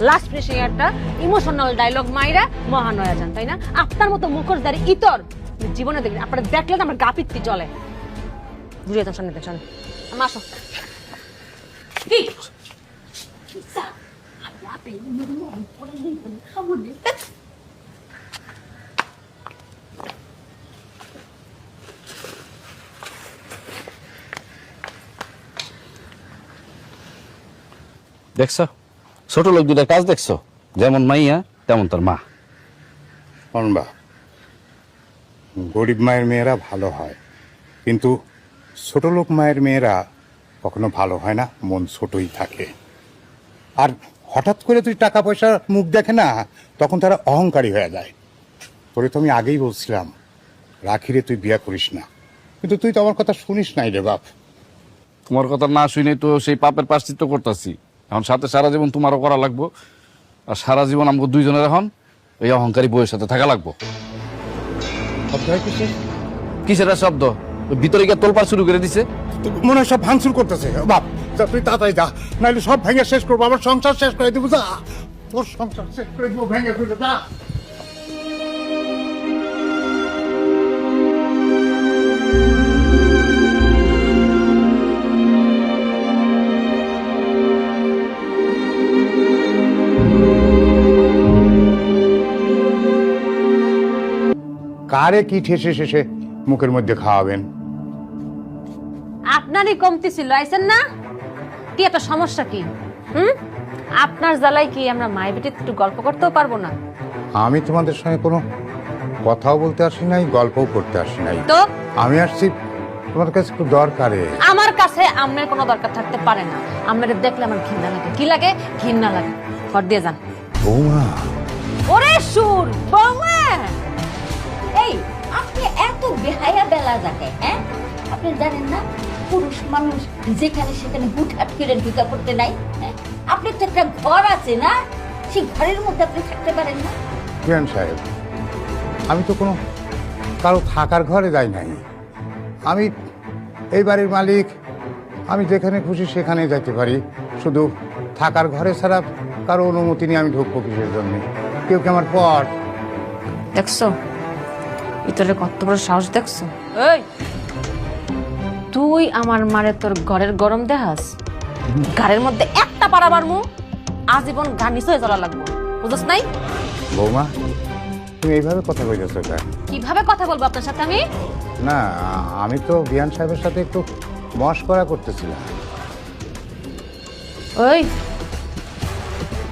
Last finishing একটা emotional dialogue মাইরা মহান হয়ে যান, তাই না? আপনার মতো মুখোশধারী ইতর জীবনে দেখবেন, আপনারা দেখলে তো আমার গা পিত্তি চলে। ঘুরে যান সামনে দেখেন, আমার আসো। কি দেখছো ছোট লোক দুটার কাজ দেখছো, যেমন মাইয়া তেমন তার মা। শোনবা, গরিব মায়ের মেয়েরা ভালো হয়, কিন্তু ছোট লোক মায়ের মেয়েরা কখনো ভালো হয় না, মন ছোটই থাকে। আর হঠাৎ করে তুই টাকা পয়সার মুখ দেখে না, তখন তারা অহংকারী হয়ে যায়। তোরে তো আমি আগেই বলছিলাম রাখিরে তুই বিয়া করিস না, কিন্তু তুই তো আমার কথা শুনিস নাই রে বাপ। তোমার কথা না শুনে তো সেই পাপের প্রায়শ্চিত্ত করতেছি। এখন সাথে সারা জীবন তোমারও করা লাগবো, আর সারা জীবন আমাকে দুইজনের এখন এই অহংকারী বউয়ের সাথে থাকা লাগবো। কিসের আর শব্দ? ওই ভিতরে গিয়ে তোলপাড় শুরু করে দিছে। মনে হয় সব ভাঙচুর করতেছে বাপ। যা তুই তাড়াতাড়ি যা, নাহলে সব ভেঙে শেষ করবো, আমার সংসার শেষ করে দিব। যা, তোর সংসার শেষ করে দিব, ভেঙে ফেলে যা। কারে কি ঠেসে শেষে মুখের মধ্যে খাওয়াবেন? আপনারই কমতি ছিল, আইছেন না? কি এত সমস্যা কি? আপনার জ্বালাই কি আমরা মায়ের বেটি একটু গল্প করতেও পারবো না? আমি তোমাদের সঙ্গে কোনো কথাও বলতে আসি নাই, গল্পও করতে আসি নাই। তো আমি আসছি তোমার কাছে একটু দরকারে। আমার কাছে আম্মের কোনো দরকার থাকতে পারে না। আম্মের দেখলে আমার ঘৃণা লাগে। কি লাগে? ঘৃণা লাগে। ঘর দিয়ে যান। বৌমা, ওরে সুর বৌমা, এই আপনি এত বেহায়া বেলা যাকে, হ্যাঁ? আপনি জানেন না পুরুষ মানুষ যেখানে সেখানে হুটহাট করে ঢুকা করতে নাই? হ্যাঁ? আপনার তো একটা ঘর আছে না, সেই ঘরের মধ্যে আপনি থাকতে পারেন না? বিয়ান সাহেব, আমি তো কোনো কারো থাকার ঘরে যাই নাই। আমি এই বাড়ির মালিক, আমি যেখানে খুশি সেখানে যাইতে পারি। শুধু থাকার ঘরে ছাড়া কারো অনুমতি নিয়ে আমি ঢুকবো কিসের জন্য? কেউ কি আমার পর? দেখছো ভিতরে কত বড় সাহস দেখছো? এই তুই আমার মারে তোর ঘরের গরম দেখাস? ঘরের মধ্যে একটা পাড়া মারমু, আজীবন গানিস হয়ে চলা লাগবো, বুঝছ নাই? বৌমা, তুমি এইভাবে কথা কইতেছো কেন? কিভাবে কথা বলবো আপনার সাথে আমি? না, আমি তো বিয়ান সাহেবের সাথে একটু মশকরা করতেছিলাম। ওই